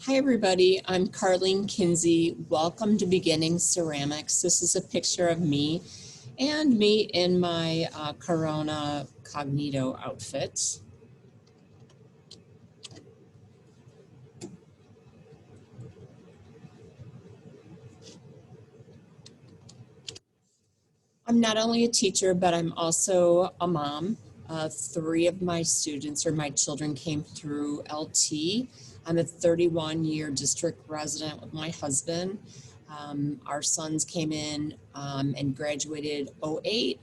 Hi everybody, I'm Carlene Kinzie. Welcome to Beginning Ceramics. This is a picture of me in my Corona Cognito outfit. I'm not only a teacher, but I'm also a mom. Three of my students or my children came through LT. I'm a 31-year district resident with my husband. Our sons came in and graduated 08,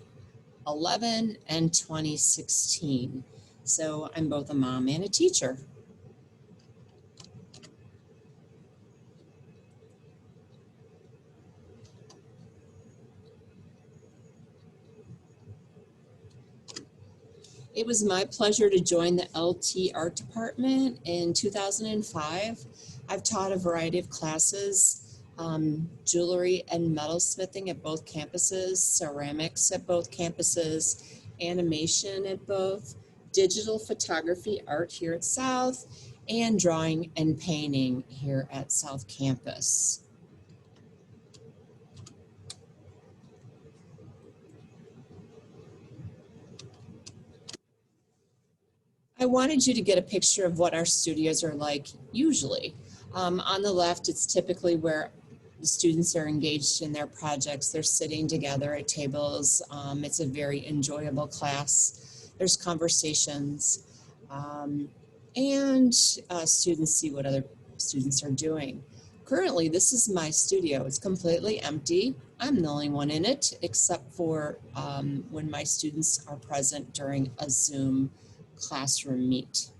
11, and 2016. So I'm both a mom and a teacher. It was my pleasure to join the LT Art Department in 2005. I've taught a variety of classes, jewelry and metalsmithing at both campuses, ceramics at both campuses, animation at both, digital photography art here at South, and drawing and painting here at South Campus. I wanted you to get a picture of what our studios are like usually. On the left, it's typically where the students are engaged in their projects. They're sitting together at tables. It's a very enjoyable class. There's conversations, and students see what other students are doing. Currently, this is my studio. It's completely empty. I'm the only one in it, except for when my students are present during a Zoom classroom meet.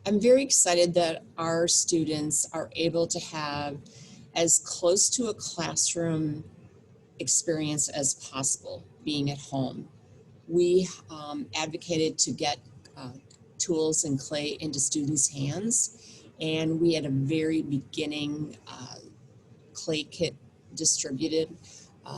I'm very excited that our students are able to have as close to a classroom experience as possible being at home. We advocated to get tools and clay into students' hands, and we had a very beginning clay kit distributed.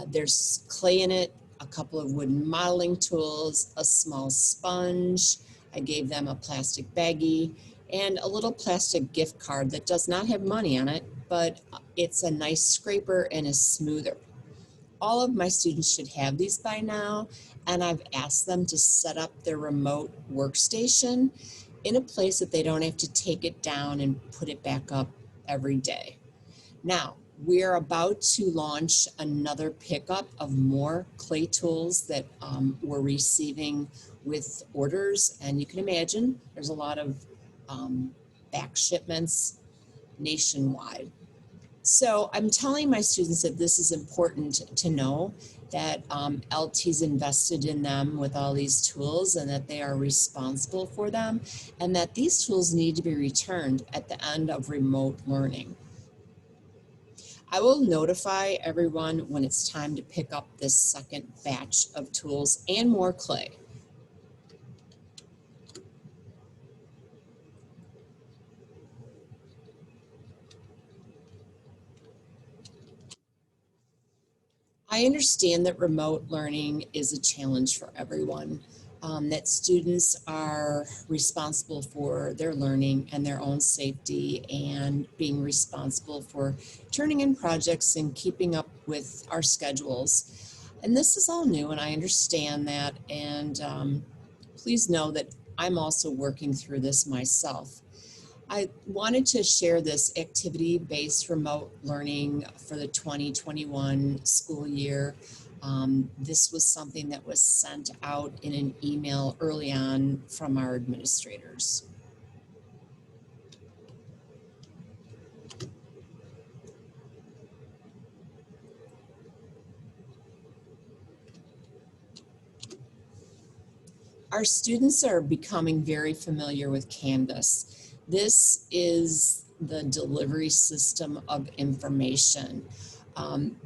There's clay in it, a couple of wooden modeling tools, a small sponge. I gave them a plastic baggie and a little plastic gift card that does not have money on it, but it's a nice scraper and a smoother. All of my students should have these by now, and I've asked them to set up their remote workstation in a place that they don't have to take it down and put it back up every day. Now, we are about to launch another pickup of more clay tools that we're receiving with orders, and you can imagine there's a lot of back shipments nationwide. So I'm telling my students that this is important to know, that LT's invested in them with all these tools and that they are responsible for them, and that these tools need to be returned at the end of remote learning. I will notify everyone when it's time to pick up this second batch of tools and more clay. I understand that remote learning is a challenge for everyone, that students are responsible for their learning and their own safety and being responsible for turning in projects and keeping up with our schedules. And this is all new, and I understand that, and please know that I'm also working through this myself. I wanted to share this activity-based remote learning for the 2021 school year. This was something that was sent out in an email early on from our administrators. Our students are becoming very familiar with Canvas. This is the delivery system of information.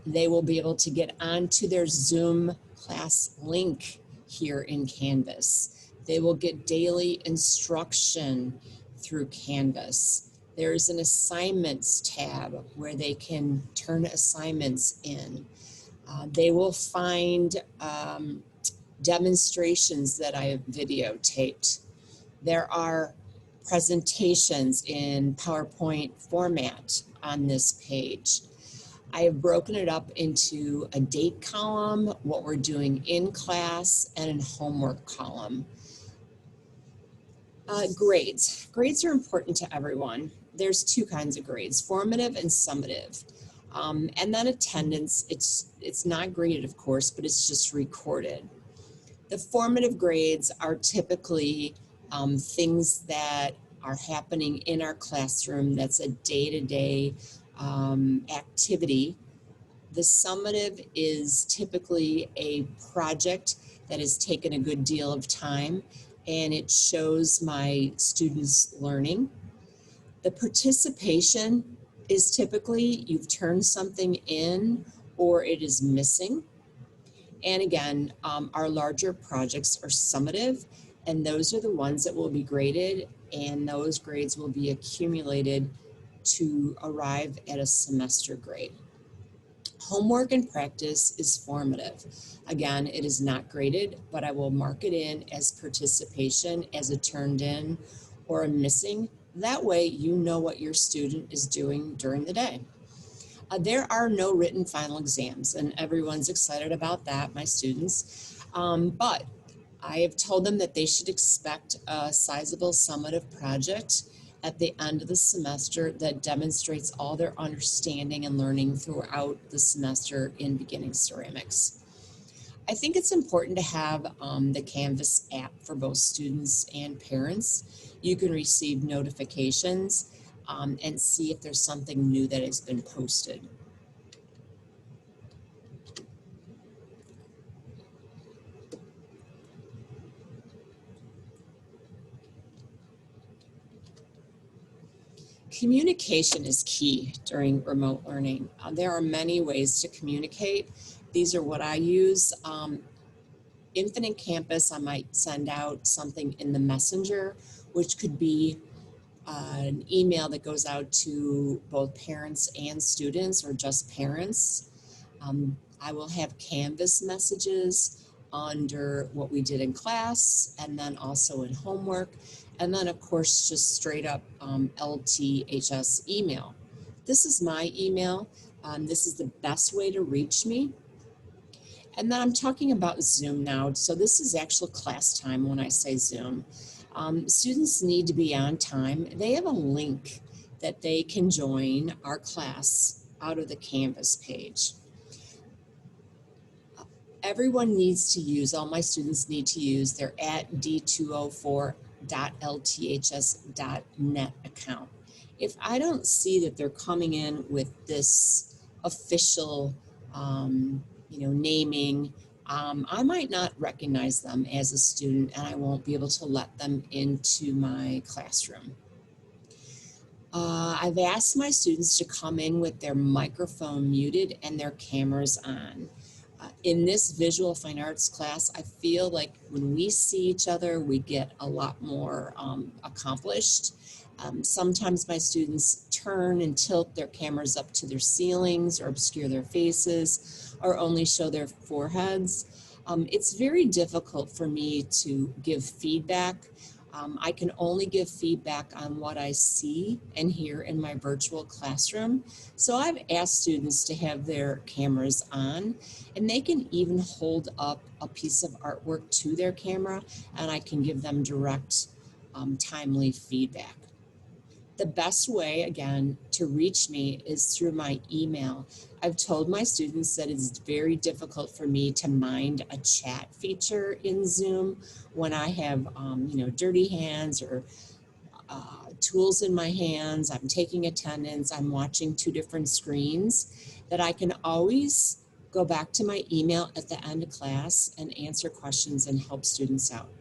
They will be able to get onto their Zoom class link here in Canvas. They will get daily instruction through Canvas. There's an assignments tab where they can turn assignments in. They will find demonstrations that I have videotaped. There are presentations in PowerPoint format on this page. I have broken it up into a date column, what we're doing in class, and a homework column. Grades. Grades are important to everyone. There's two kinds of grades, formative and summative. And then attendance, it's not graded, of course, but it's just recorded. The formative grades are typically things that are happening in our classroom. That's a day-to-day activity. The summative is typically a project that has taken a good deal of time, and it shows my students learning. The participation is typically you've turned something in or it is missing. And again, our larger projects are summative, and those are the ones that will be graded, and those grades will be accumulated to arrive at a semester grade. Homework and practice is formative. Again, it is not graded, but I will mark it in as participation, as a turned in or a missing. That way you know what your student is doing during the day. There are no written final exams, and everyone's excited about that, my students. But I have told them that they should expect a sizable summative project at the end of the semester that demonstrates all their understanding and learning throughout the semester in beginning ceramics. I think it's important to have the Canvas app for both students and parents. You can receive notifications and see if there's something new that has been posted. Communication is key during remote learning. There are many ways to communicate. These are what I use. Infinite Campus, I might send out something in the messenger, which could be an email that goes out to both parents and students, or just parents. I will have Canvas messages under what we did in class, and then also in homework, and then of course just straight up LTHS email. This is my email. This is the best way to reach me. And then I'm talking about Zoom now. So this is actual class time when I say Zoom. Students need to be on time. They have a link that they can join our class out of the Canvas page. Everyone needs to use, all my students need to use their d204.lths.net account. If I don't see that they're coming in with this official naming, I might not recognize them as a student, and I won't be able to let them into my classroom. I've asked my students to come in with their microphone muted and their cameras on. In this visual fine arts class, I feel like when we see each other, we get a lot more accomplished. Sometimes my students turn and tilt their cameras up to their ceilings or obscure their faces or only show their foreheads. It's very difficult for me to give feedback. I can only give feedback on what I see and hear in my virtual classroom. So I've asked students to have their cameras on, and they can even hold up a piece of artwork to their camera, and I can give them direct, timely feedback. The best way, again, to reach me is through my email. I've told my students that it's very difficult for me to mind a chat feature in Zoom when I have, dirty hands or tools in my hands, I'm taking attendance, I'm watching two different screens, that I can always go back to my email at the end of class and answer questions and help students out.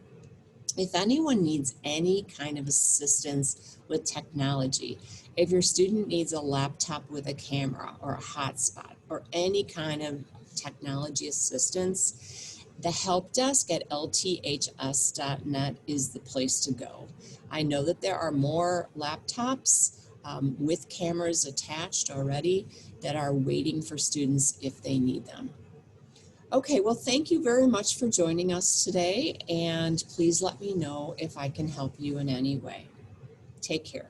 If anyone needs any kind of assistance with technology, if your student needs a laptop with a camera or a hotspot or any kind of technology assistance, the help desk at lths.net is the place to go. I know that there are more laptops with cameras attached already that are waiting for students if they need them. Okay, well, thank you very much for joining us today, and please let me know if I can help you in any way. Take care.